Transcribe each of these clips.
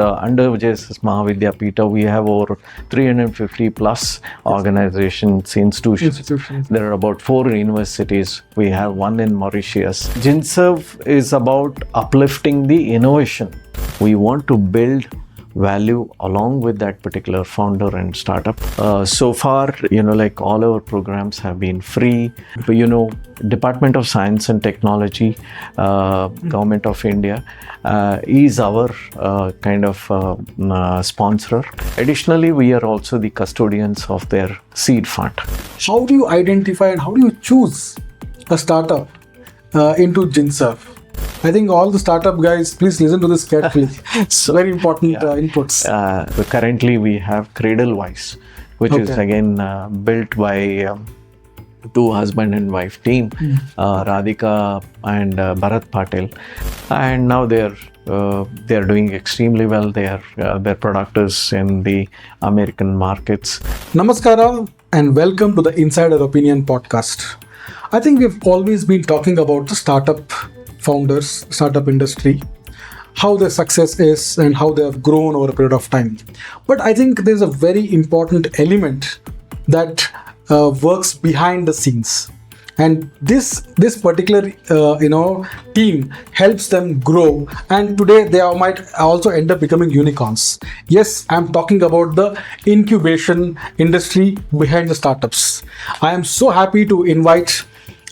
Under JSS Mahavidyapeeth, we have over 350 plus organizations, institutions. There are about 4 universities. We have one in Mauritius. GINSERV is about uplifting the innovation. We want to build value along with that particular founder and startup. So far, like all our programs have been free. Department of Science and Technology, Government of India is our sponsor. Additionally, we are also the custodians of their seed fund. How do you identify and how do you choose a startup into GINSERV? I think all the startup guys, please listen to this carefully. So, very important inputs. Currently, we have Cradlewise, which is again built by 2 husband and wife team, Radhika and Bharat Patel, and now they are doing extremely well. Their product is in the American markets. Namaskara and welcome to the Insider Opinion podcast. I think we've always been talking about the startup founders, startup industry, how their success is and how they have grown over a period of time. But I think there's a very important element that works behind the scenes, and this particular team helps them grow, and today they might also end up becoming unicorns. Yes, I'm talking about the incubation industry behind the startups. I am so happy to invite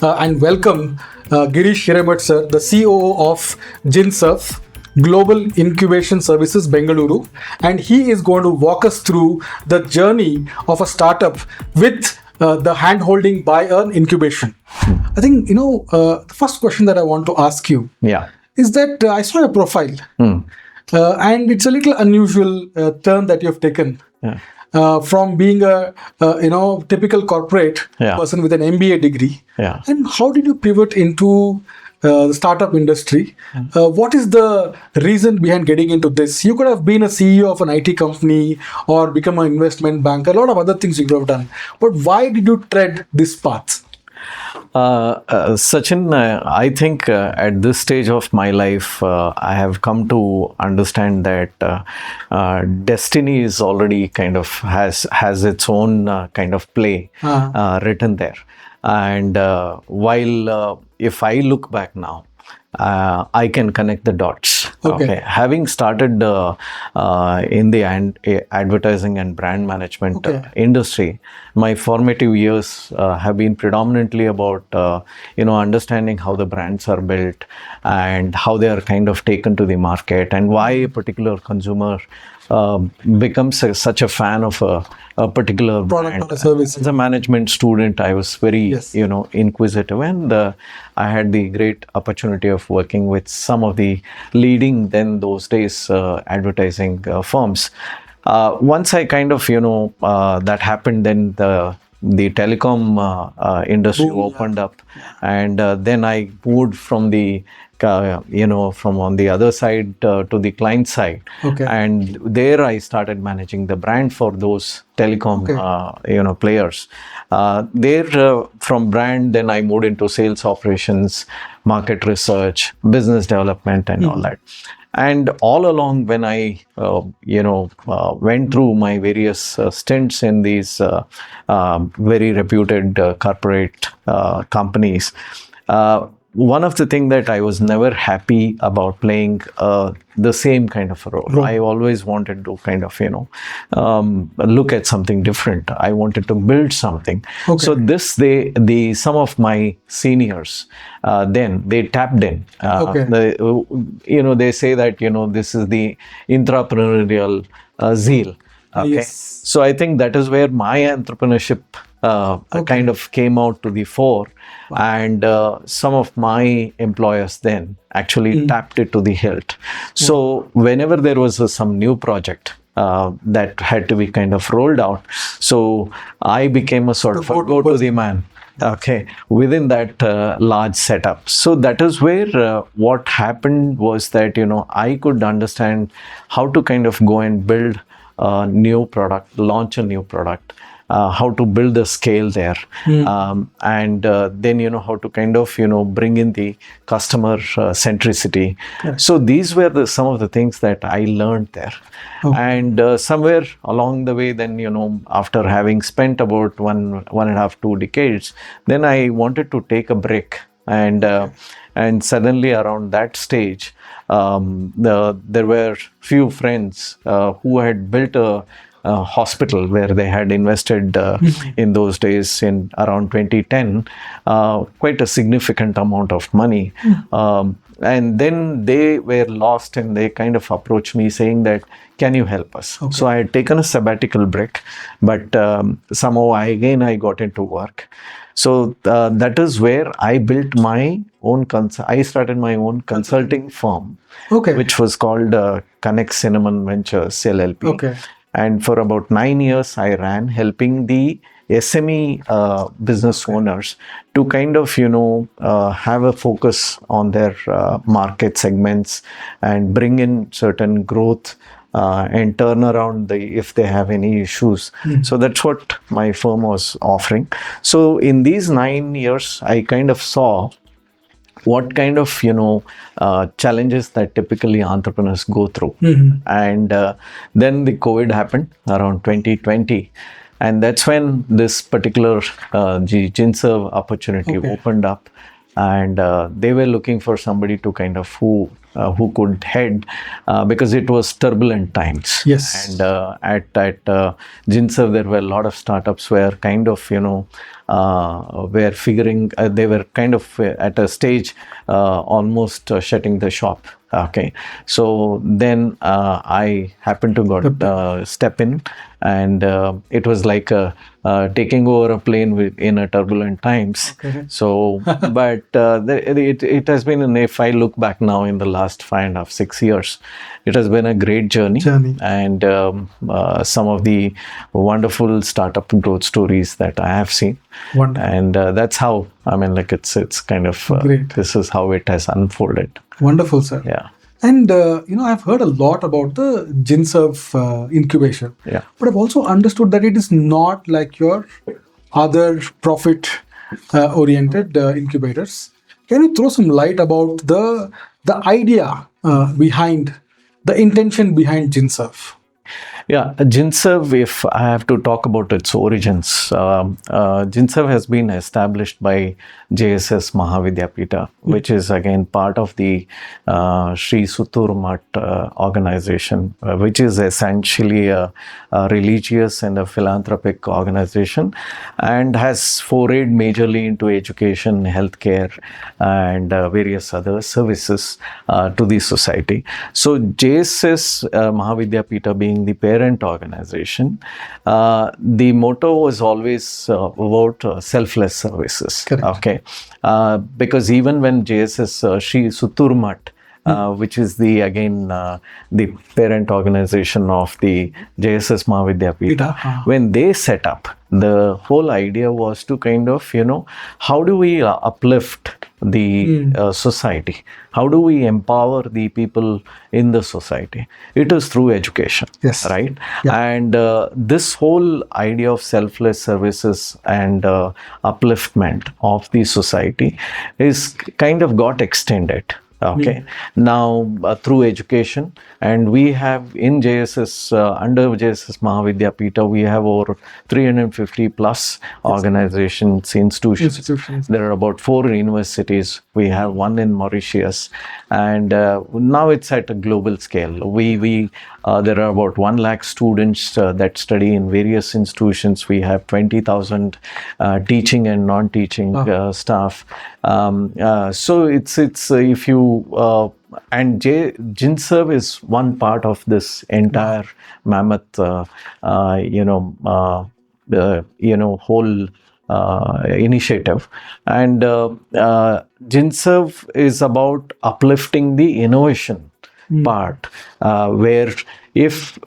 and welcome Girish Hiremath sir, the COO of GINSERV, Global Incubation Services, Bengaluru, and he is going to walk us through the journey of a startup with the hand-holding by an incubation. I think, the first question that I want to ask you is that I saw your profile and it's a little unusual turn that you have taken. From being a typical corporate person with an MBA degree, and how did you pivot into the startup industry? What is the reason behind getting into this? You could have been a CEO of an IT company or become an investment banker, a lot of other things you could have done. But why did you tread this path? Sachin, I think at this stage of my life, I have come to understand that destiny is already has its own kind of play written there. And while if I look back now, I can connect the dots. Okay. Having started in the advertising and brand management industry, my formative years have been predominantly about understanding how the brands are built and how they are kind of taken to the market and why a particular consumer becomes such a fan of a particular product brand. Or a service. As a management student, I was very inquisitive, and I had the great opportunity of working with some of the leading then those days advertising firms. Once I kind of that happened, then the telecom industry opened up, and then I moved from the from on the other side to the client side, and there I started managing the brand for those telecom players. There from brand, then I moved into sales operations, market research, business development, and all that. And all along, when I went through my various stints in these very reputed corporate companies, one of the things that I was never happy about playing the same kind of a role. I always wanted to kind of, look at something different. I wanted to build something. So some of my seniors, then they tapped in. They say that, this is the entrepreneurial zeal. So I think that is where my entrepreneurship kind of came out to the fore. And some of my employers then actually tapped it to the hilt. So whenever there was some new project that had to be kind of rolled out, so I became a sort of a go-to-the man. Within that large setup. So that is where what happened was that, I could understand how to kind of go and build a new product, launch a new product, how to build a scale there, and then how to kind of bring in the customer centricity. So these were some of the things that I learned there. And somewhere along the way, then after having spent about 1.5-2 decades, then I wanted to take a break. And suddenly around that stage, there were few friends who had built a hospital where they had invested in those days, in around 2010, quite a significant amount of money. And then they were lost, and they kind of approached me saying that, can you help us? So I had taken a sabbatical break, but somehow I got into work. So that is where I built my own, I started my own consulting firm, which was called Connect Cinnamon Ventures LLP. And for about 9 years, I ran, helping the SME business owners to kind of, have a focus on their market segments and bring in certain growth and turn around if they have any issues. So that's what my firm was offering. So in these 9 years, I kind of saw what kind of challenges that typically entrepreneurs go through. And then the COVID happened around 2020, and that's when this particular GINSERV opportunity opened up. And they were looking for somebody to kind of who could head, because it was turbulent times. And at GINSERV, there were a lot of startups were kind of were figuring, they were kind of at a stage almost shutting the shop. So then I happened to step in, and it was like taking over a plane in a turbulent times. So, but it has been, if I look back now in the last 5.5-6 years, it has been a great journey. And some of the wonderful startup growth stories that I have seen. And that's how, it's kind of, this is how it has unfolded. Wonderful, sir. Yeah. And, I've heard a lot about the GINSERV incubation. But I've also understood that it is not like your other profit-oriented incubators. Can you throw some light about the idea behind, the intention behind GINSERV? Yeah, GINSERV, if I have to talk about its origins, GINSERV has been established by JSS Mahavidyapeeth, which is again part of the Sri Suttur Math organization, which is essentially a religious and a philanthropic organization, and has forayed majorly into education, healthcare, and various other services to the society. So JSS Mahavidyapeeth being the parent organization, the motto was always about selfless services. Because even when JSS Sri Suttur Math, which is the parent organization of the JSS Mahavidyapeeth, when they set up, the whole idea was to kind of, how do we uplift the society? How do we empower the people in the society? It is through education, right? And this whole idea of selfless services and upliftment of the society is kind of got extended. Now through education, and we have in JSS, under JSS Mahavidyapeeth, we have over 350 plus organizations, institutions. There are about 4 universities. We have one in Mauritius, and now it's at a global scale. There are about 1 lakh students that study in various institutions. We have 20,000 teaching and non-teaching staff. So it's if you and GINSERV is one part of this entire mammoth, whole initiative. And GINSERV is about uplifting the innovation part, where if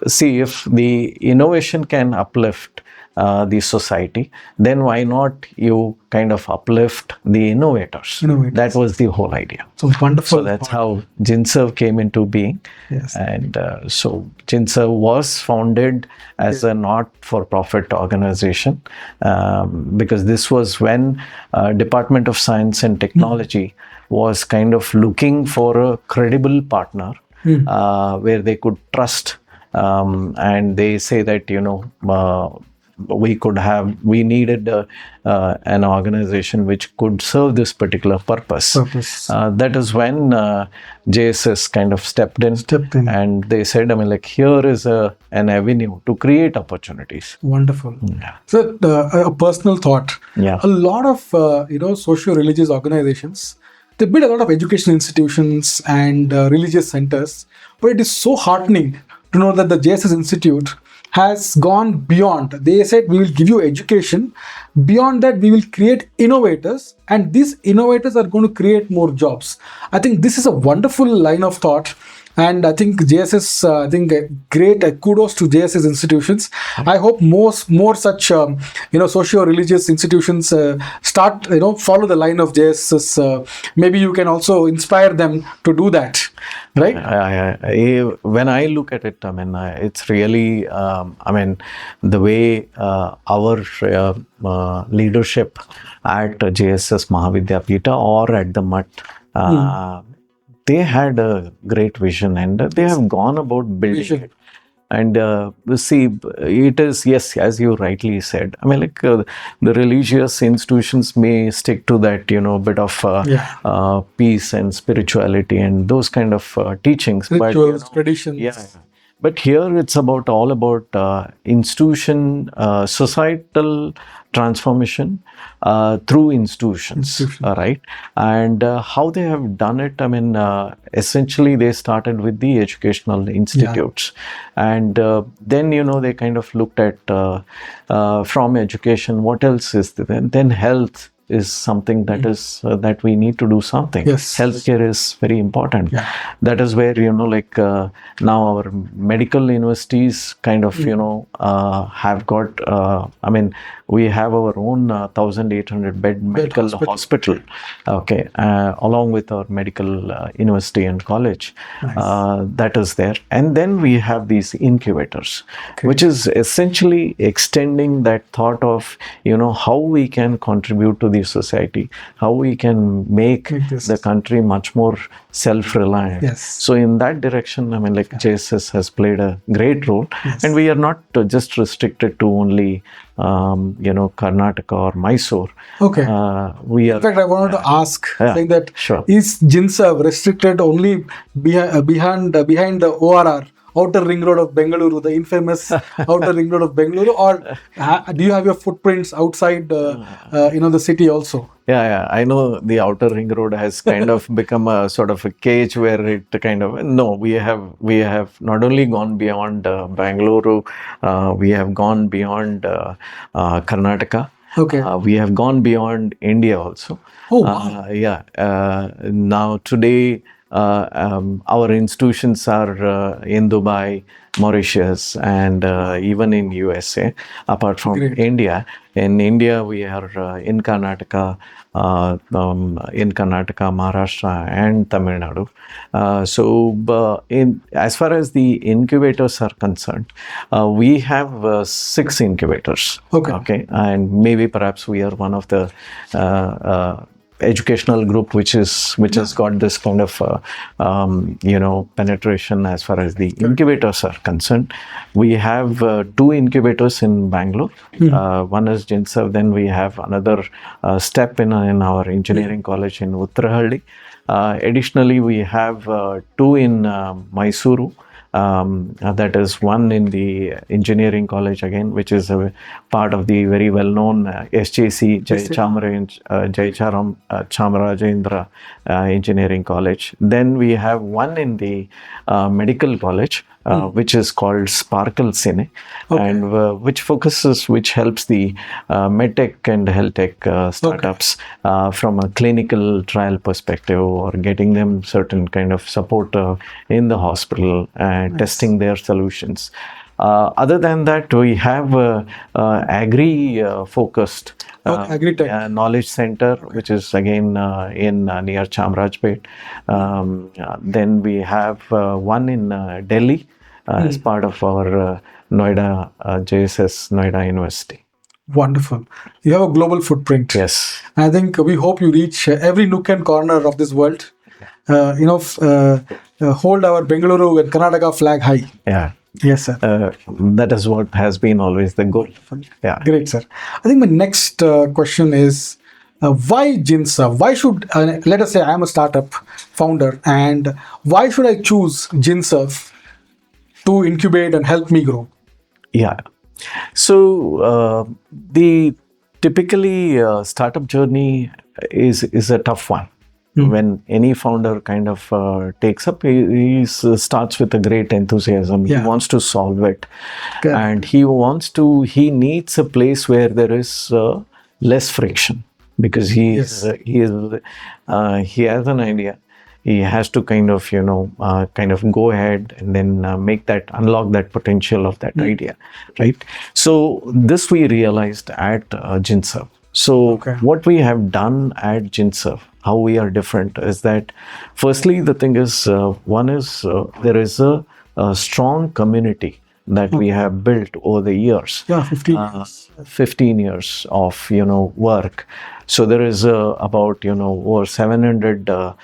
the innovation can uplift, the society, then why not you kind of uplift the innovators? That was the whole idea. So wonderful. So that's how GINSERV came into being. Yes. And so GINSERV was founded as a not-for-profit organization because this was when Department of Science and Technology was kind of looking for a credible partner where they could trust. And they say that, we needed an organization which could serve this particular purpose. That is when JSS kind of stepped in. And they said, here is an avenue to create opportunities. Wonderful. Yeah. So a personal thought. Yeah. A lot of, socio-religious organizations, they build a lot of education institutions and religious centers, but it is so heartening to know that the JSS Institute has gone beyond. They said, we will give you education. Beyond that, we will create innovators, and these innovators are going to create more jobs. I think this is a wonderful line of thought. And I think JSS, great kudos to JSS institutions. I hope more such, socio-religious institutions start, follow the line of JSS. Maybe you can also inspire them to do that, right? When I look at it, it's really, the way our leadership at JSS Mahavidyapeeth or at the MUT, they had a great vision and they have gone about building it. And see, it is, yes, as you rightly said, the religious institutions may stick to that, bit of peace and spirituality and those kind of teachings. Rituals, traditions. Yeah. But here it's all about institution, societal transformation through institutions, right? And how they have done it, essentially they started with the educational institutes. And then, they kind of looked at from education, what else is there? And then health is something that is that we need to do something. Yes. Healthcare is very important. That is where now our medical universities kind of have got we have our own 1,800 bed medical hospital, okay, along with our medical university and college. That is there. And then we have these incubators, which is essentially extending that thought of how we can contribute to the society, how we can make the country much more self-reliant. So in that direction, JSS has played a great role. And we are not just restricted to only Karnataka or Mysore. Okay. We are. In fact, I wanted to ask, saying that is GINSERV restricted only behind the ORR, Outer Ring Road of Bengaluru, the infamous Outer Ring Road of Bengaluru, or do you have your footprints outside, the city also? Yeah, I know the Outer Ring Road has kind of become a sort of a cage where it kind of, no, we have not only gone beyond Bengaluru, we have gone beyond Karnataka. Okay. We have gone beyond India also. Oh, wow. Now today, our institutions are in Dubai, Mauritius, and even in USA, apart from India. In India, we are in Karnataka, Maharashtra, and Tamil Nadu. So, as far as the incubators are concerned, we have 6 incubators. Okay, and maybe perhaps we are one of the educational group which has got this kind of penetration as far as the incubators are concerned. We have 2 incubators in Bangalore. One is GINSERV, then we have another step in our engineering college in Uttarahalli. Additionally, we have 2 in Mysuru. That is one in the engineering college again, which is a part of the very well-known SJC Jaicharam Chamarajendra Engineering College. Then we have one in the medical college, which is called Sparkle Cine, and which helps the Medtech and Healthtech startups from a clinical trial perspective, or getting them certain kind of support in the hospital and testing their solutions. Other than that, we have agri-focused Agritech. knowledge center, which is again in near Chamrajpet. Then we have one in Delhi as part of our Noida JSS Noida University. Wonderful. You have a global footprint. Yes. I think we hope you reach every nook and corner of this world. Hold our Bengaluru and Karnataka flag high. Yeah. Yes, sir. That is what has been always the goal. Yeah. Great, sir. I think my next question is, why GINSERV? Why should, let us say I am a startup founder, and why should I choose GINSERV to incubate and help me grow? Yeah. So the typically startup journey is a tough one. When any founder kind of takes up, he starts with a great enthusiasm. Yeah. He wants to solve it. Good. And he needs a place where there is less friction, because he has an idea. He has to kind of go ahead and then unlock that potential of that idea, right? So this we realized at GINSERV. So what we have done at GINSERV, how we are different, is that firstly the thing is, one is there is a strong community that we have built over the years. Yeah, 15 years. 15 years of work. So there is about over 700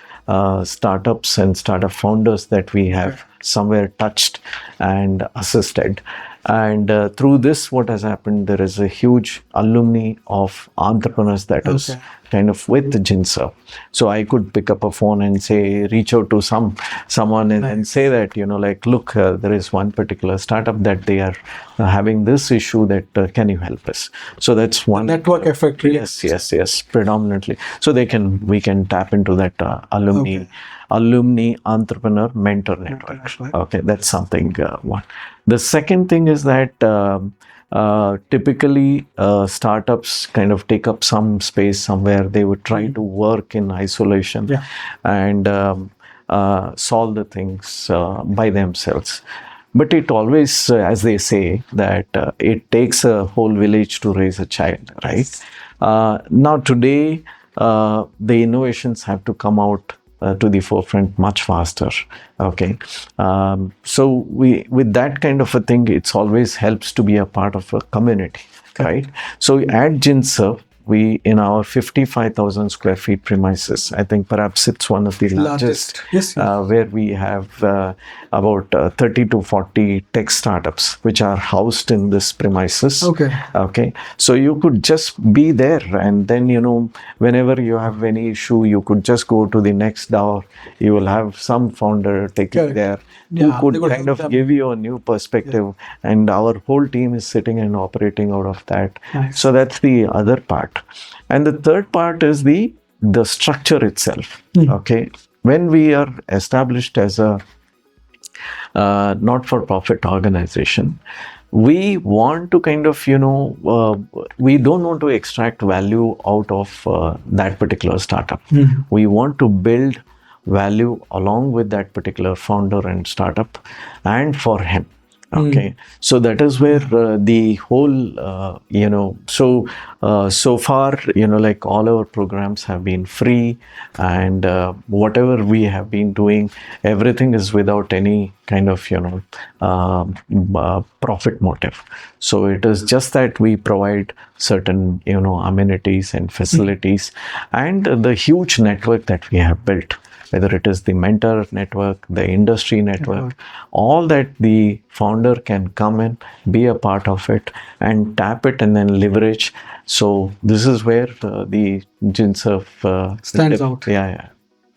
startups and startup founders that we have somewhere touched and assisted. And through this, what has happened, there is a huge alumni of entrepreneurs that is kind of with GINSERV. So I could pick up a phone and say, reach out to someone and say that, look, there is one particular startup that they are having this issue that can you help us? So that's one network effect. Really. Yes, predominantly. So we can tap into that alumni entrepreneur mentor network. Okay, that's something one. The second thing is that typically startups kind of take up some space somewhere. They would try to work in isolation and solve the things by themselves. But it always, as they say, that it takes a whole village to raise a child, right? Now today, the innovations have to come out to the forefront much faster. Okay, so with that kind of a thing, it's always helps to be a part of a community, right? So at GINSERV, we, in our 55,000 square feet premises, I think perhaps it's one of the largest. Where we have about 30 to 40 tech startups which are housed in this premises. Okay. So you could just be there, and then whenever you have any issue, you could just go to the next door. You will have some founder taking there who could kind of give you a new perspective, and our whole team is sitting and operating out of that. So that's the other part. And the third part is the structure itself. Okay, when we are established as a not-for-profit organization, we want to kind of we don't want to extract value out of that particular startup. We want to build value along with that particular founder and startup and for him. Okay, so that is where the whole, so far, like all our programs have been free, and whatever we have been doing, everything is without any kind of, profit motive. So it is just that we provide certain, amenities and facilities and the huge network that we have built. Whether it is the mentor network, the industry network, all that the founder can come in, be a part of it, and tap it and then leverage. So this is where the GINSERV stands out. Yeah.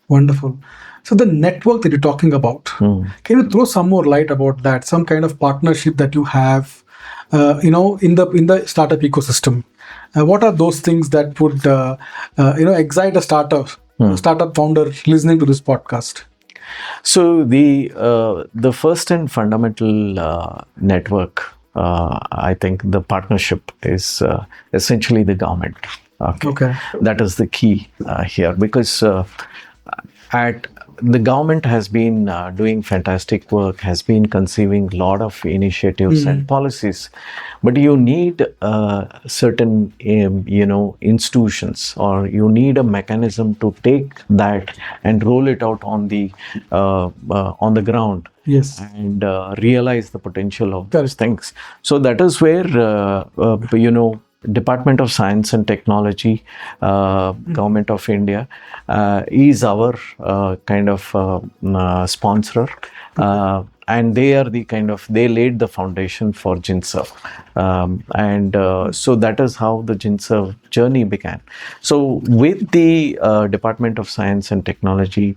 Wonderful. So the network that you're talking about, can you throw some more light about that? Some kind of partnership that you have, in the startup ecosystem. What are those things that would, excite a startup founder listening to this podcast? So the first and fundamental network, I think the partnership is essentially the government. Okay. That is the key here, because the government has been doing fantastic work, has been conceiving a lot of initiatives and policies, but you need certain, institutions, or you need a mechanism to take that and roll it out on the ground. Yes. And realize the potential of those things. So that is where Department of Science and Technology, Government of India, is our kind of sponsor. And they are they laid the foundation for GINSERV. So that is how the GINSERV journey began. So with the Department of Science and Technology,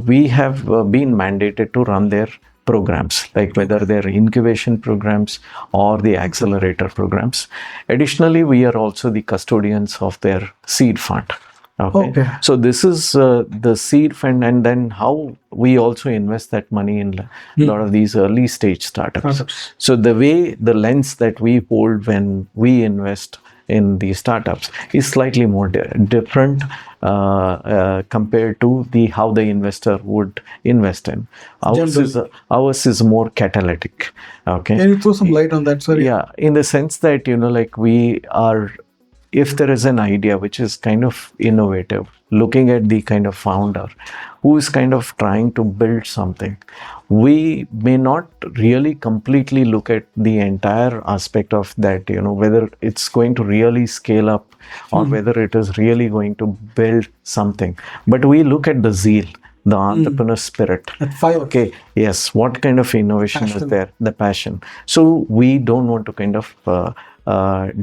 we have been mandated to run their programs, like whether they're incubation programs or the accelerator programs. Additionally, we are also the custodians of their seed fund. Okay. So this is the seed fund, and then how we also invest that money in a lot of these early stage startups. So the lens that we hold when we invest in these startups is slightly more different compared to how the investor would invest in. Ours is more catalytic. Okay. Can you throw some light on that, sir? Yeah, in the sense that, we are, if there is an idea which is kind of innovative, looking at the kind of founder who is kind of trying to build something, we may not really completely look at the entire aspect of that, whether it's going to really scale up or whether it is really going to build something. But we look at the zeal, the entrepreneur spirit. That fire. Okay, yes, what kind of innovation is there, the passion. So we don't want to kind of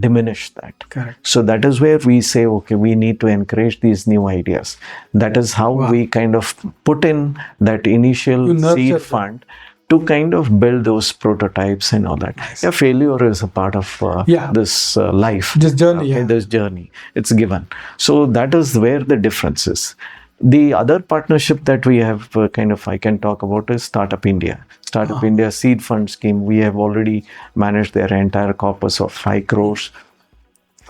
diminish that. Correct. So that is where we say, okay, we need to encourage these new ideas. That is how we kind of put in that initial seed fund to kind of build those prototypes and all that. Nice. Yeah, failure is a part of this life. This journey. Okay, this journey. It's given. So that is where the difference is. The other partnership that we have I can talk about is Startup India. Startup India Seed Fund Scheme. We have already managed their entire corpus of 5 crores.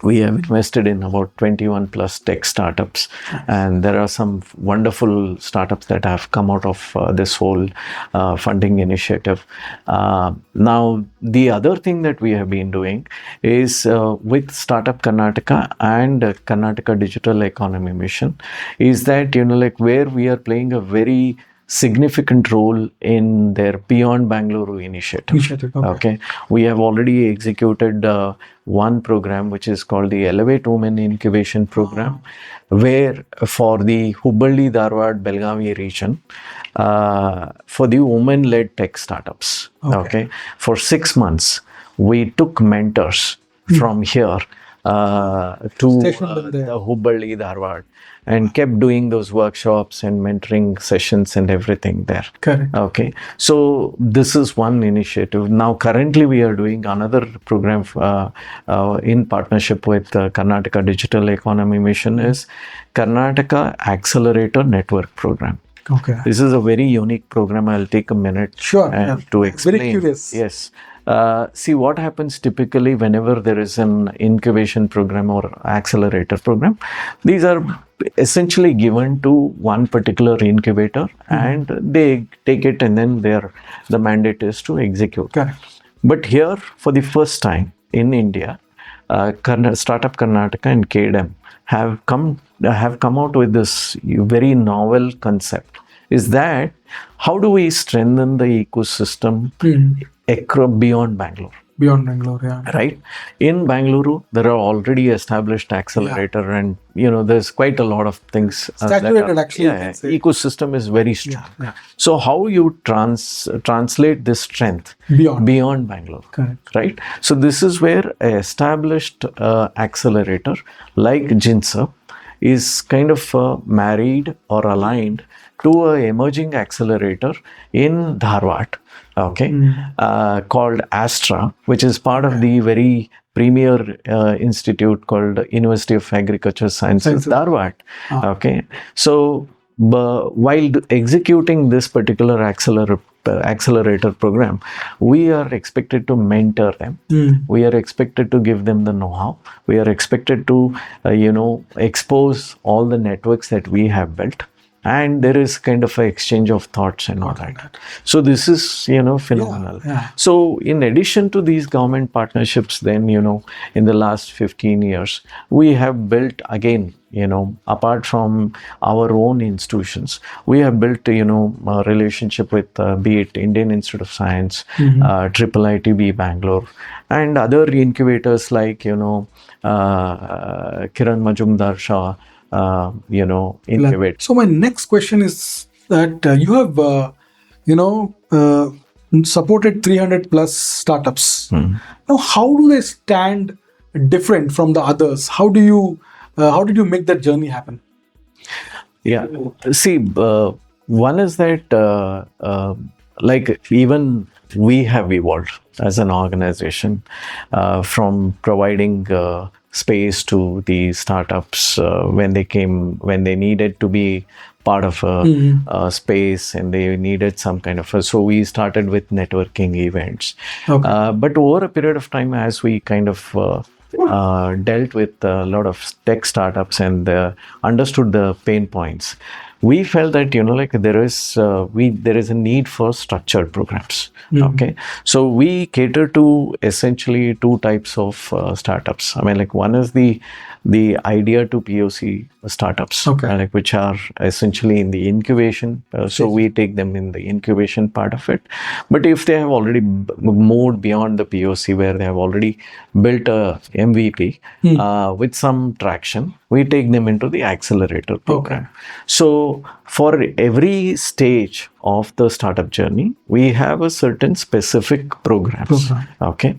We have invested in about 21 plus tech startups, and there are some wonderful startups that have come out of this whole funding initiative. Now, the other thing that we have been doing is with Startup Karnataka and Karnataka Digital Economy Mission, is that, where we are playing a very significant role in their Beyond Bengaluru initiative. Okay. We have already executed one program which is called the Elevate Women Incubation Program, where for the Hubballi, Dharwad, Belgavi region, for the women-led tech startups. Okay. For 6 months, we took mentors from here to the Hubballi, Dharwad, and kept doing those workshops and mentoring sessions and everything there. Correct. Okay. So this is one initiative. Now, currently we are doing another program in partnership with Karnataka Digital Economy Mission is Karnataka Accelerator Network Program. Okay. This is a very unique program. I'll take a minute to explain. Very curious. Yes. See, what happens typically whenever there is an incubation program or accelerator program, these are essentially given to one particular incubator and they take it, and then the mandate is to execute. Correct. But here, for the first time in India, Startup Karnataka and KDEM have come out with this very novel concept. Is that how do we strengthen the ecosystem beyond Bangalore? Beyond Bangalore, yeah. Right? In Bengaluru, there are already established accelerator and, there's quite a lot of things. Saturated, actually. Ecosystem is very strong. Yeah. So how you translate this strength beyond Bangalore? Correct. Right? So this is where an established accelerator like GINSERV is kind of married or aligned to an emerging accelerator in Dharwad, called Astra, which is part of the very premier institute called University of Agriculture Sciences, Dharwad. Okay, so while executing this particular accelerator program, we are expected to mentor them. We are expected to give them the know-how. We are expected to, expose all the networks that we have built. and there is kind of an exchange of thoughts and all that. So this is, phenomenal. So in addition to these government partnerships, then, in the last 15 years, we have built again, apart from our own institutions, we have built, a relationship with, be it Indian Institute of Science, IIITB Bangalore, and other incubators like, Kiran Majumdar Shah, Incubate. So my next question is that you have, supported 300 plus startups. Now, how do they stand different from the others? How did you make that journey happen? Yeah, see, one is that like even we have evolved as an organization from providing space to the startups when they needed to be part of a space, and they needed some kind of so we started with networking events. But over a period of time, as we kind of dealt with a lot of tech startups and understood the pain points, we felt that there is a need for structured programs. Okay, so we cater to essentially two types of startups. I mean, like one is the idea to POC startups, like which are essentially in the incubation. So we take them in the incubation part of it. But if they have already moved beyond the POC, where they have already built a MVP with some traction, we take them into the accelerator program. So for every stage of the startup journey, we have a certain specific programs. Okay.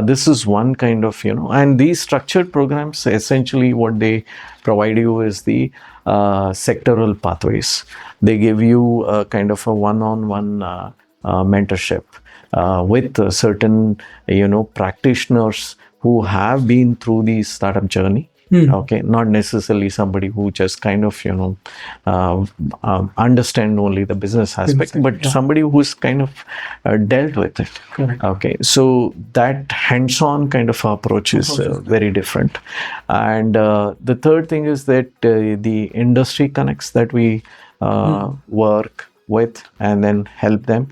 This is one kind of, and these structured programs, essentially what they provide you is the sectoral pathways. They give you a kind of a one-on-one mentorship with certain, practitioners who have been through the startup journey. Okay, not necessarily somebody who just kind of, understand only the business aspect, but somebody who's kind of dealt with it. Okay, so that hands-on kind of approach is very different. And the third thing is that the industry connects that we work with and then help them.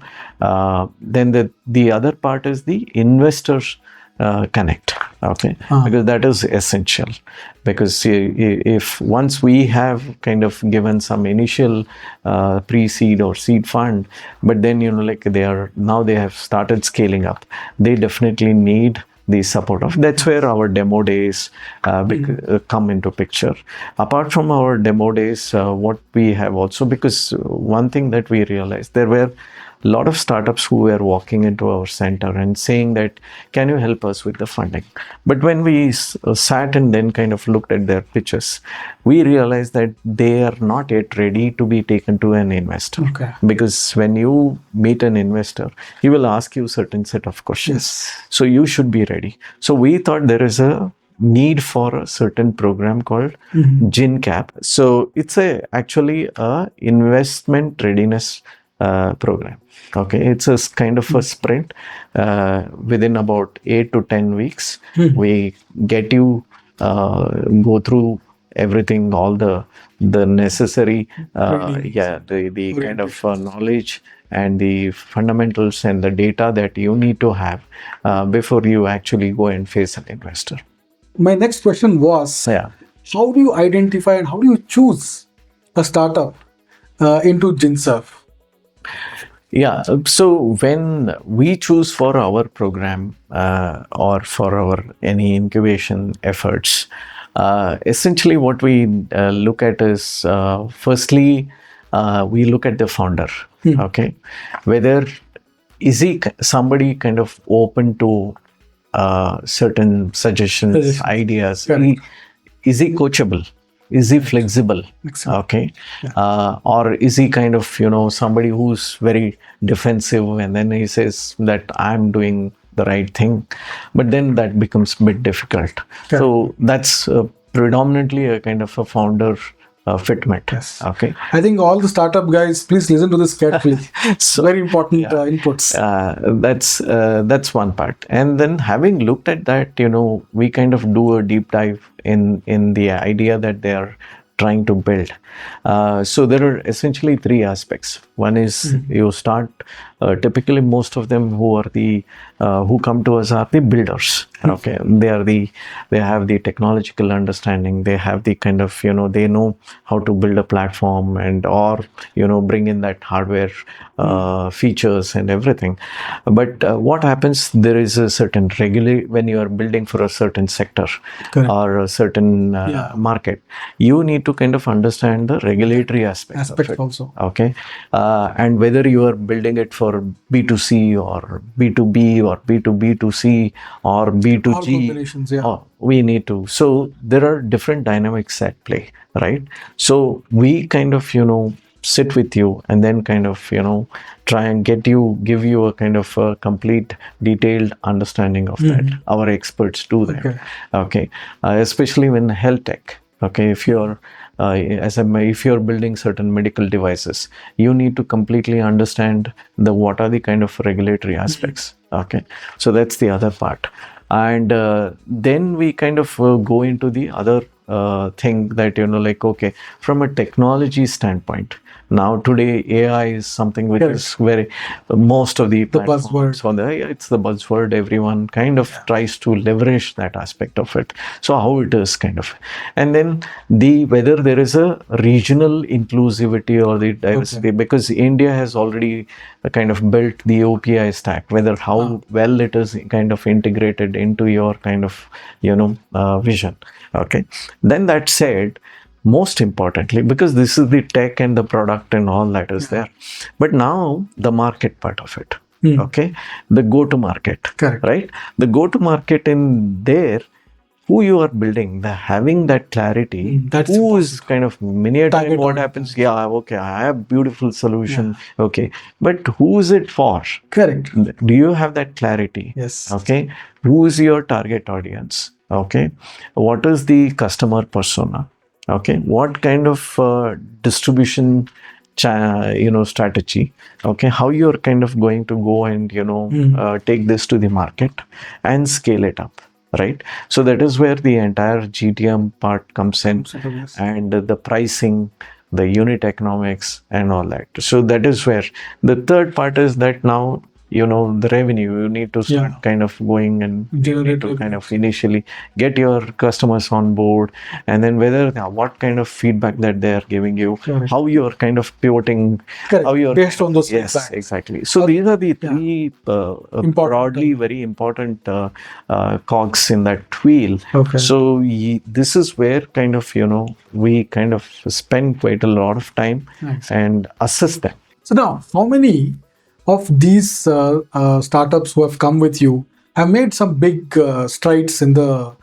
Then the other part is the investors connect. Okay, because that is essential. Because if once we have kind of given some initial pre-seed or seed fund, but then they have started scaling up, they definitely need the support of. That's where our demo days come into picture. Apart from our demo days, what we have also, because one thing that we realized, there were a lot of startups who were walking into our center and saying that, can you help us with the funding? But when we sat and then kind of looked at their pitches, we realized that they are not yet ready to be taken to an investor. Because when you meet an investor, he will ask you a certain set of questions. So you should be ready. So we thought there is a need for a certain program called GINCAP. So it's actually a investment readiness program. Okay, it's a kind of a sprint within about 8 to 10 weeks. We get you go through everything, all the necessary the kind of knowledge and the fundamentals and the data that you need to have before you actually go and face an investor. My next question was, how do you identify and how do you choose a startup into GINSERV? Yeah, so when we choose for our program or for our any incubation efforts, essentially what we look at is firstly we look at the founder. Okay, whether is he somebody kind of open to certain suggestions, ideas? Is he coachable? Is he flexible? Okay. Or is he kind of, somebody who's very defensive and then he says that I'm doing the right thing, but then that becomes a bit difficult. So that's predominantly a kind of a founder fitment. Okay. I think all the startup guys, please listen to this carefully. So, very important inputs. That's one part. And then having looked at that, we kind of do a deep dive in the idea that they are trying to build. So there are essentially three aspects. One is you start, typically most of them who come to us are the builders. Okay, they have the technological understanding. They have the kind of, they know how to build a platform or bring in that hardware features and everything. But what happens, there is a certain when you are building for a certain sector or a certain market, you need to kind of understand the regulatory aspect of it also. Okay, and whether you are building it for B2C or B2B or B2B2C or B2G, we need to. So there are different dynamics at play, right? So we kind of sit with you and then kind of try and give you a kind of a complete detailed understanding of that. Our experts do that. Okay, especially when Healthtech. Okay, if you're if you're building certain medical devices, you need to completely understand what are the kind of regulatory aspects. Okay, so that's the other part. And then we kind of go into the other thing that like, okay, from a technology standpoint, now today AI is something which is very, most of the platforms on it's the buzzword. Everyone kind of tries to leverage that aspect of it. So how it is kind of, and then whether there is a regional inclusivity or the diversity, because India has already kind of built the OPI stack, whether how well it is kind of integrated into your kind of vision. Okay, then that said, most importantly, because this is the tech and the product and all that is there, but now the market part of it. Okay, the go to market. Right, the go to market in there, who you are building, having that clarity, who is kind of miniaturing what happens. Okay, I have beautiful solution. Okay, but who is it for? Correct. Do you have that clarity? Yes. Okay, who is your target audience? Okay, what is the customer persona? Okay, what kind of distribution strategy? Okay, how you're kind of going to go and take this to the market and scale it up, right? So that is where the entire GTM part comes in, and the pricing, the unit economics and all that. So that is where the third part is that now the revenue, you need to start kind of going and generate to kind of initially get your customers on board, and then whether what kind of feedback that they are giving you, how you're kind of pivoting, how you're based on those feedback. Exactly. So these are the three broadly very important cogs in that wheel. So this is where kind of we kind of spend quite a lot of time and assess them. So now, how many of these startups who have come with you have made some big strides in the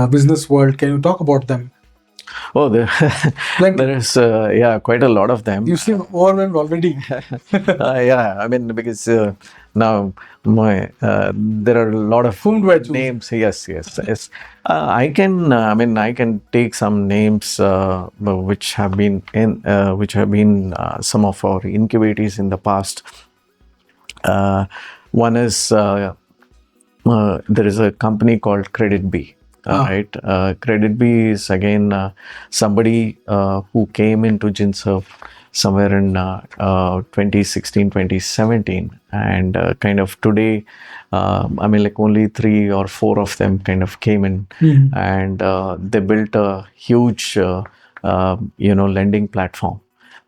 business world? Can you talk about them? Oh, there is quite a lot of them. You seem overwhelmed already. I mean, because now there are a lot of names. Yes. I can take some names which have been some of our incubators in the past. One is there is a company called KreditBee. Right, KreditBee is again somebody who came into GINSERV somewhere in 2016, 2017, and kind of today, like only 3 or 4 of them kind of came in, and they built a huge lending platform.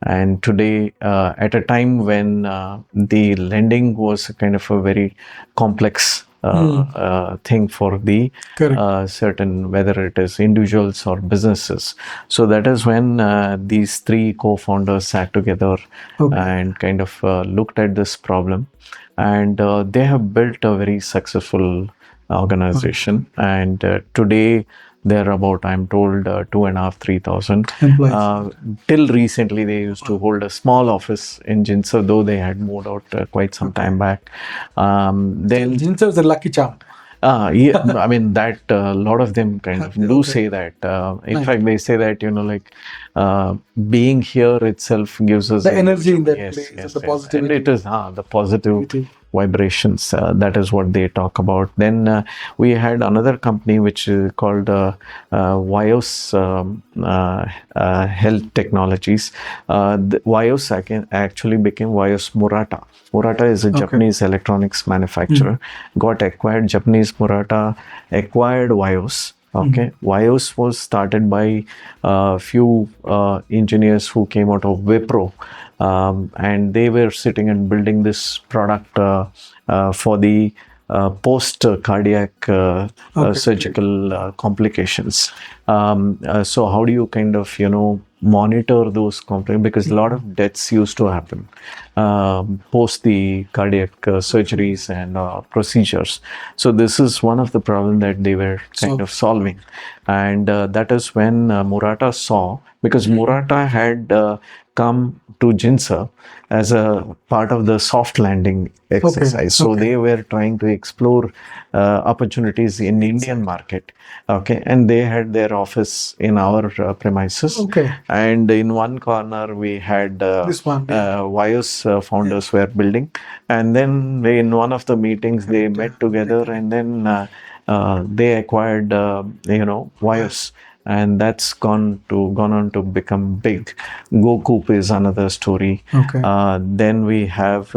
And today, at a time when the lending was kind of a very complex thing for the certain, whether it is individuals or businesses. So that is when these 3 co-founders sat together and kind of looked at this problem, and they have built a very successful organization. And today they're about, I'm told, 2,500-3,000 employees. Till recently, they used to hold a small office in GINSERV, though they had moved out quite some time back. Then GINSERV is a lucky charm. I mean, that a lot of them kind of do say that. In fact, they say that, being here itself gives us the energy in that place, the positivity. And it is the positive vibrations. That is what they talk about. Then we had another company which is called Vios Health Technologies. The Vios actually became Vios Murata. Murata is a Japanese electronics manufacturer. Got acquired. Japanese Murata acquired Vios. Okay, Vios was started by a few engineers who came out of Wipro, and they were sitting and building this product for the post cardiac surgical complications. So how do you kind of monitor those complications, because a lot of deaths used to happen post the cardiac surgeries and procedures. So this is one of the problems that they were kind of solving, and that is when Murata saw, because Murata had come to GINSERV as a part of the soft landing exercise. So they were trying to explore opportunities in the Indian market. Okay, and they had their office in our premises. And in one corner we had Vios founders were building, and then in one of the meetings they met together, and then they acquired Vios. And that's gone on to become big. GoCoop is another story. Then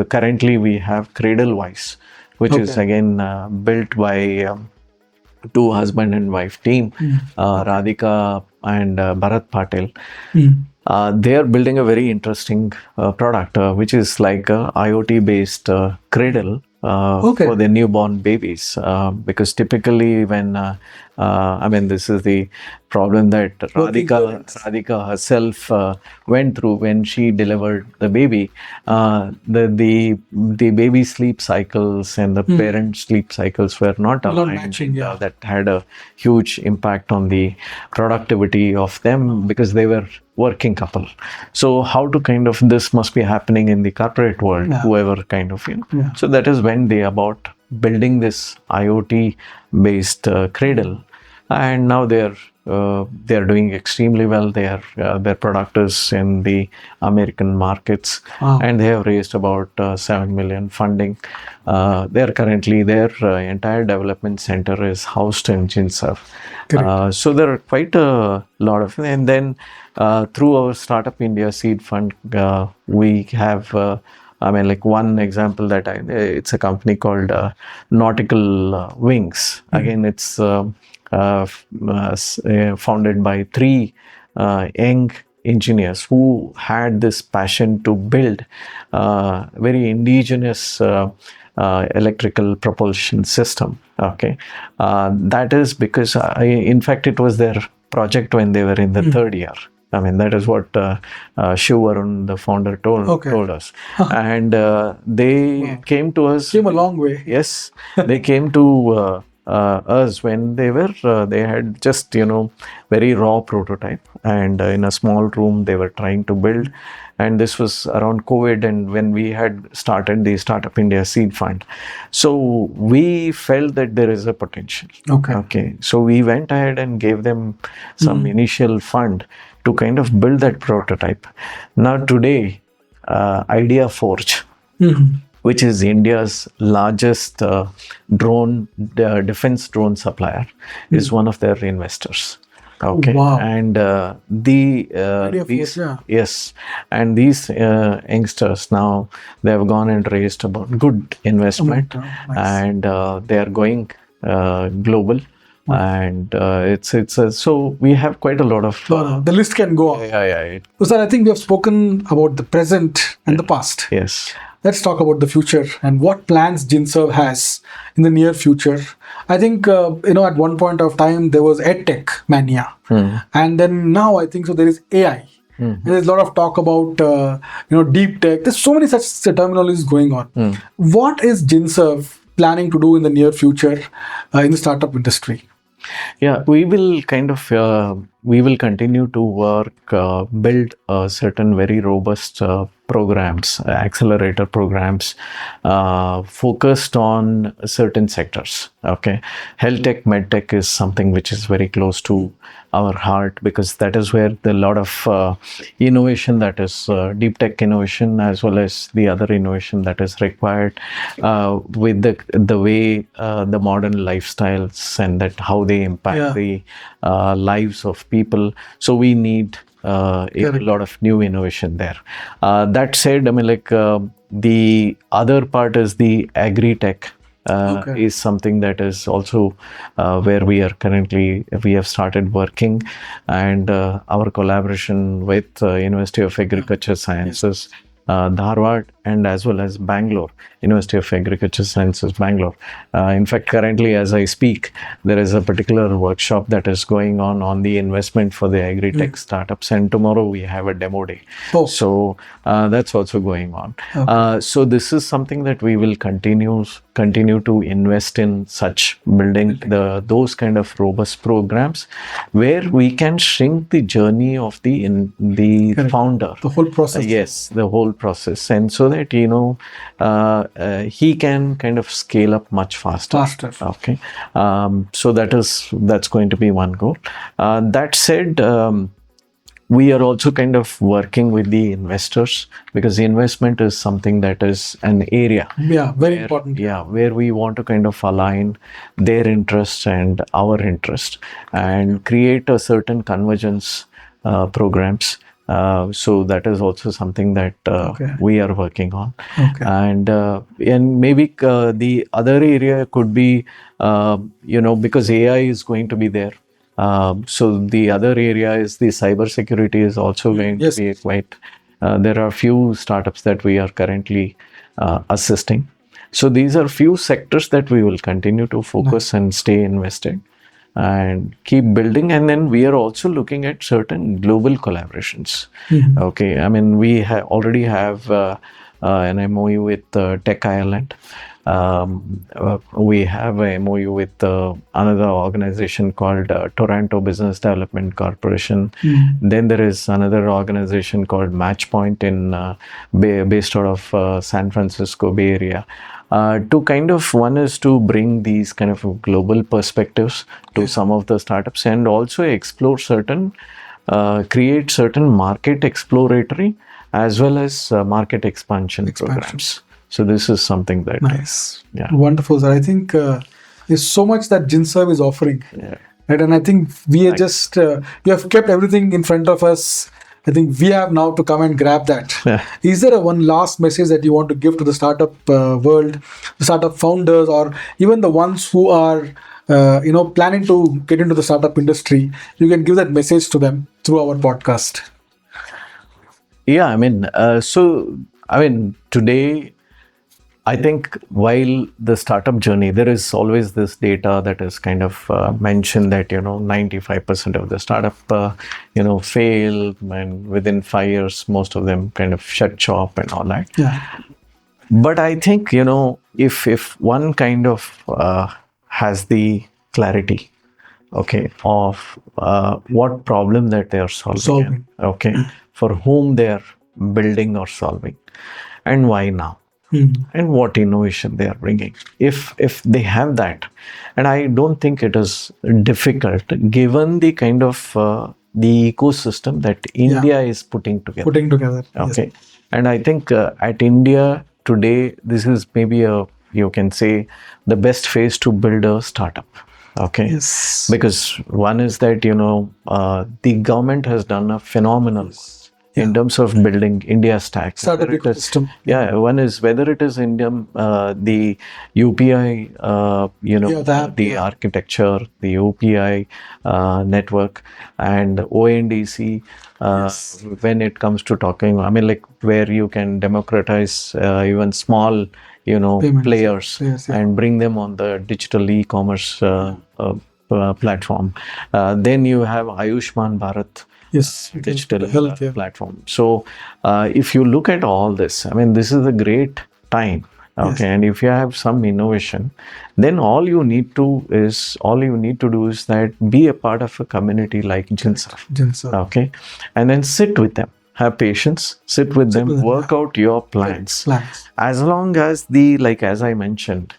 currently we have Cradlewise, which is again built by two husband and wife team, Radhika and Bharat Patel. They are building a very interesting product, which is like a IoT based cradle for the newborn babies, because typically when this is the problem that Radhika herself went through when she delivered the baby. The baby sleep cycles and the parent sleep cycles were not aligned. That had a huge impact on the productivity of them, because they were working couple. So how to kind of, this must be happening in the corporate world, whoever kind of, So that is when they about building this IoT based cradle, and now they are doing extremely well. Their product is in the American markets, and they have raised about 7 million funding. They are currently, their entire development center is housed in GINSERV. So there are quite a lot of, and then through our Startup India Seed Fund, we have one example that it's a company called Nautical Wings. Again, it's founded by three young engineers who had this passion to build very indigenous electrical propulsion system. That is because in fact it was their project when they were in the third year. That is what Shiv Varun, the founder, told us. And they came to us. Came a long way. Yes, they came to us when they had just very raw prototype, and in a small room they were trying to build. And this was around COVID, and when we had started the Startup India Seed Fund. So we felt that there is a potential. So we went ahead and gave them some initial fund to kind of build that prototype. Now today, Idea Forge, which is India's largest defense drone supplier, is one of their investors. And these youngsters now, they have gone and raised about good investment, and they are going global. And so we have quite a lot of the list can go on. So sir, I think we have spoken about the present and the past. Yes, let's talk about the future and what plans GINSERV has in the near future. I think at one point of time there was EdTech mania, and then now I think so there is AI. There's a lot of talk about Deeptech. There's so many such terminologies going on. What is GINSERV planning to do in the near future in the startup industry? Yeah, we will kind of we will continue to work, build certain very robust programs, accelerator programs, focused on certain sectors. Okay, Healthtech, Medtech is something which is very close to our heart, because that is where the lot of innovation, that is deep tech innovation, as well as the other innovation that is required with the way the modern lifestyles and that how they impact the lives of people. So we need a lot of new innovation there. That said, I mean, like the other part is the Agritech. Is something that is also where we have started working, and our collaboration with University of Agriculture Sciences, Dharwad, and as well as Bangalore, University of Agriculture Sciences, Bangalore. In fact, currently as I speak, there is a particular workshop that is going on the investment for the Agritech startups, and tomorrow we have a demo day. So that's also going on. So this is something that we will continue to invest in, such building those kind of robust programs where we can shrink the journey of the founder, the whole process. Yes, the whole process, and so that he can kind of scale up much faster. Okay, so that's going to be one goal. That said, we are also kind of working with the investors, because the investment is something that is an area. Very important. Where we want to kind of align their interest and our interest and create a certain convergence programs. So that is also something that we are working on. And maybe the other area could be, because AI is going to be there. So the other area is the cybersecurity is also going to be quite. There are few startups that we are currently assisting. So these are few sectors that we will continue to focus and stay invested and keep building. And then we are also looking at certain global collaborations. Okay, I mean, we already have an MOU with Tech Ireland. We have a MOU with another organization called Toronto Business Development Corporation. Then there is another organization called Matchpoint based out of San Francisco Bay Area. To kind of, one is to bring these kind of global perspectives to some of the startups, and also explore create certain market exploratory as well as market expansion programs. So this is something that wonderful, sir. I think there's so much that GINSERV is offering, right? And I think we are just you have kept everything in front of us. I think we have now to come and grab that. Is there one last message that you want to give to the startup world, the startup founders, or even the ones who are planning to get into the startup industry? You can give that message to them through our podcast. Yeah, I mean, today, I think while the startup journey, there is always this data that is kind of mentioned that, 95% of the startup, fail, and within 5 years, most of them kind of shut shop and all that. But I think, if one kind of has the clarity, of what problem that they are solving. For whom they are building or solving, and why now. And what innovation they are bringing. If they have that, and I don't think it is difficult given the kind of the ecosystem that India is putting together. And I think at India today, this is maybe you can say the best phase to build a startup. Because one is that the government has done a phenomenal in terms of building India stack. Startup ecosystem. One is whether it is Indian, the UPI, the architecture, the UPI network, and ONDC. When it comes to talking, I mean, like where you can democratize even small, payments, players and bring them on the digital e-commerce platform. Then you have Ayushman Bharat. Digital health platform. So if you look at all this, I mean, this is a great time Okay, and if you have some innovation, then all you need to do is that be a part of a community like GINSERV. Okay, and then sit with them, have patience, sit with them, work out your plans. As long as as I mentioned,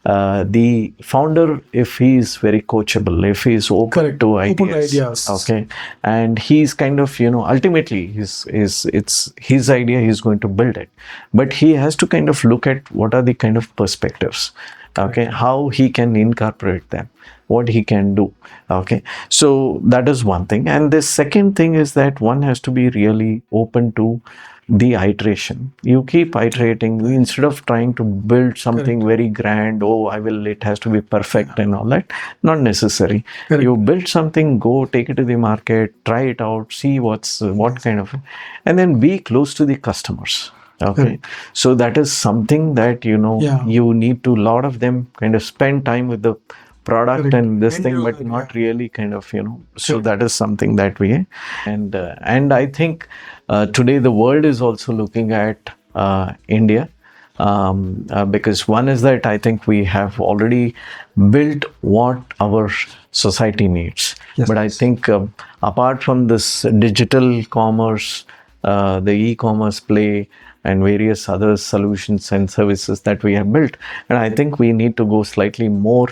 the founder, if he is very coachable, if he is open to ideas, okay, and he's kind of, ultimately it's his idea, he's going to build it, but he has to kind of look at what are the kind of perspectives, okay, how he can incorporate them, what he can do. Okay, so that is one thing. And the second thing is that one has to be really open to the iteration. You keep iterating instead of trying to build something very grand. It has to be perfect and all that. Not necessary. You build something, go take it to the market, try it out, see what kind of, and then be close to the customers. Okay, so that is something that you need to, lot of them kind of spend time with the product and this thing, but not really kind of, so that is something that we, and I think today the world is also looking at India, because one is that I think we have already built what our society needs. But I think apart from this digital commerce, the e-commerce play, and various other solutions and services that we have built, and I think we need to go slightly more,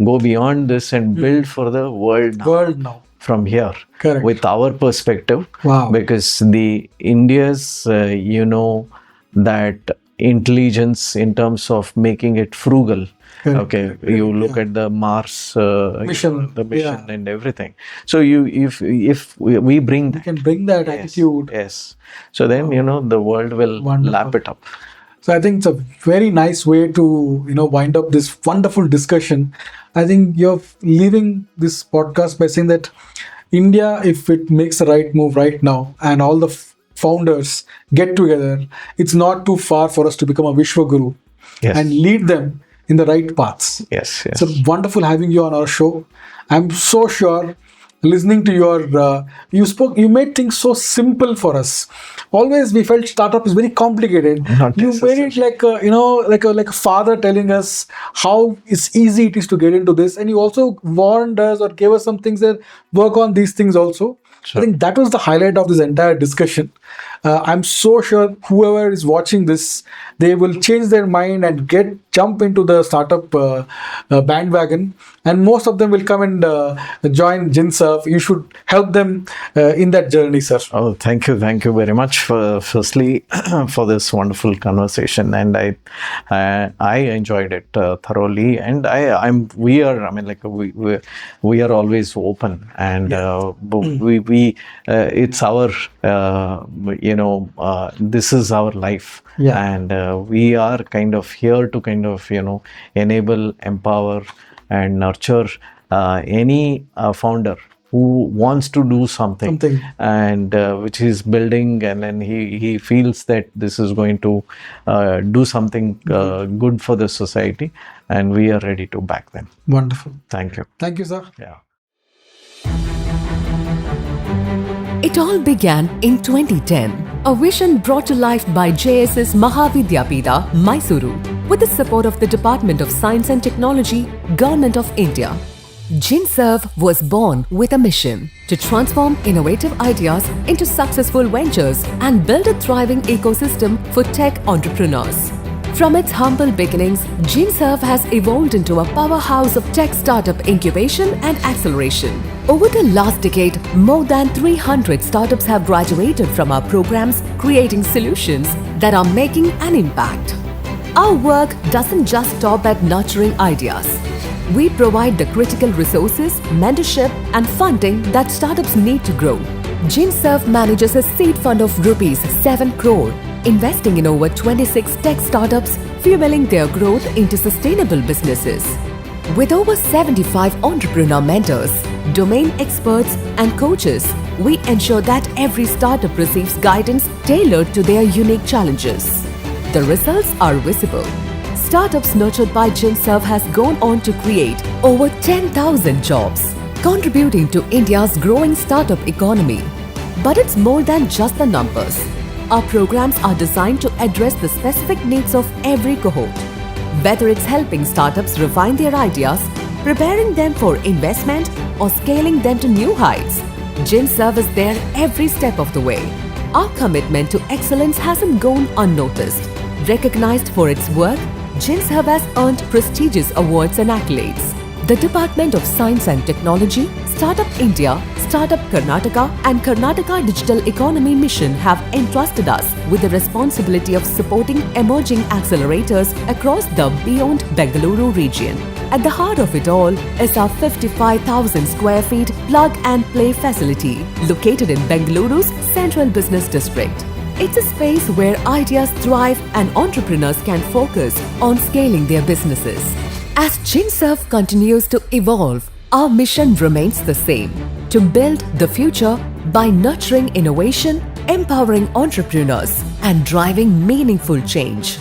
go beyond this and build for the world now. From here, with our perspective, because the India's, that intelligence in terms of making it frugal. Okay, you look at the Mars mission, and everything. So if we bring that, we can bring that attitude. Yes. So then the world will lap it up. So I think it's a very nice way to wind up this wonderful discussion. I think you're leaving this podcast by saying that India, if it makes the right move right now and all the founders get together, it's not too far for us to become a Vishwaguru and lead them in the right paths. Yes. It's wonderful having you on our show. I'm so sure listening to your you made things so simple for us. Always we felt startup is very complicated. You made it like a father telling us how it's easy it is to get into this, and you also warned us or gave us some things that work on these things also. I think that was the highlight of this entire discussion. I'm so sure whoever is watching this, they will change their mind and jump into the startup bandwagon, and most of them will come and join GINSERV. You should help them in that journey, sir. Oh, thank you very much firstly for this wonderful conversation, and I enjoyed it thoroughly, and we are always open, and it's our this is our life, and we are kind of here to kind of enable, empower, and nurture any founder who wants to do something. And which he's building, and then he feels that this is going to do something good for the society, and we are ready to back them. Wonderful. Thank you. Thank you, sir. Yeah. It all began in 2010, a vision brought to life by JSS Mahavidyapeeth, Mysuru, with the support of the Department of Science and Technology, Government of India. GINSERV was born with a mission to transform innovative ideas into successful ventures and build a thriving ecosystem for tech entrepreneurs. From its humble beginnings, GINSERV has evolved into a powerhouse of tech startup incubation and acceleration. Over the last decade, more than 300 startups have graduated from our programs, creating solutions that are making an impact. Our work doesn't just stop at nurturing ideas. We provide the critical resources, mentorship, and funding that startups need to grow. GINSERV manages a seed fund of Rs 7 crore, investing in over 26 tech startups, fueling their growth into sustainable businesses. With over 75 entrepreneur mentors, domain experts, and coaches, we ensure that every startup receives guidance tailored to their unique challenges. The results are visible. Startups nurtured by GINSERV has gone on to create over 10,000 jobs, contributing to India's growing startup economy. But it's more than just the numbers. Our programs are designed to address the specific needs of every cohort. Whether it's helping startups refine their ideas, preparing them for investment, or scaling them to new heights, GINSERV is there every step of the way. Our commitment to excellence hasn't gone unnoticed. Recognized for its work, GINSERV has earned prestigious awards and accolades. The Department of Science and Technology, Startup India, Startup Karnataka and Karnataka Digital Economy Mission have entrusted us with the responsibility of supporting emerging accelerators across the beyond Bengaluru region. At the heart of it all is our 55,000 square feet plug and play facility located in Bengaluru's Central Business District. It's a space where ideas thrive and entrepreneurs can focus on scaling their businesses. As GINSERV continues to evolve, our mission remains the same: to build the future by nurturing innovation, empowering entrepreneurs, and driving meaningful change.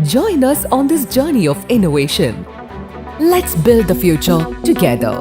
Join us on this journey of innovation. Let's build the future together.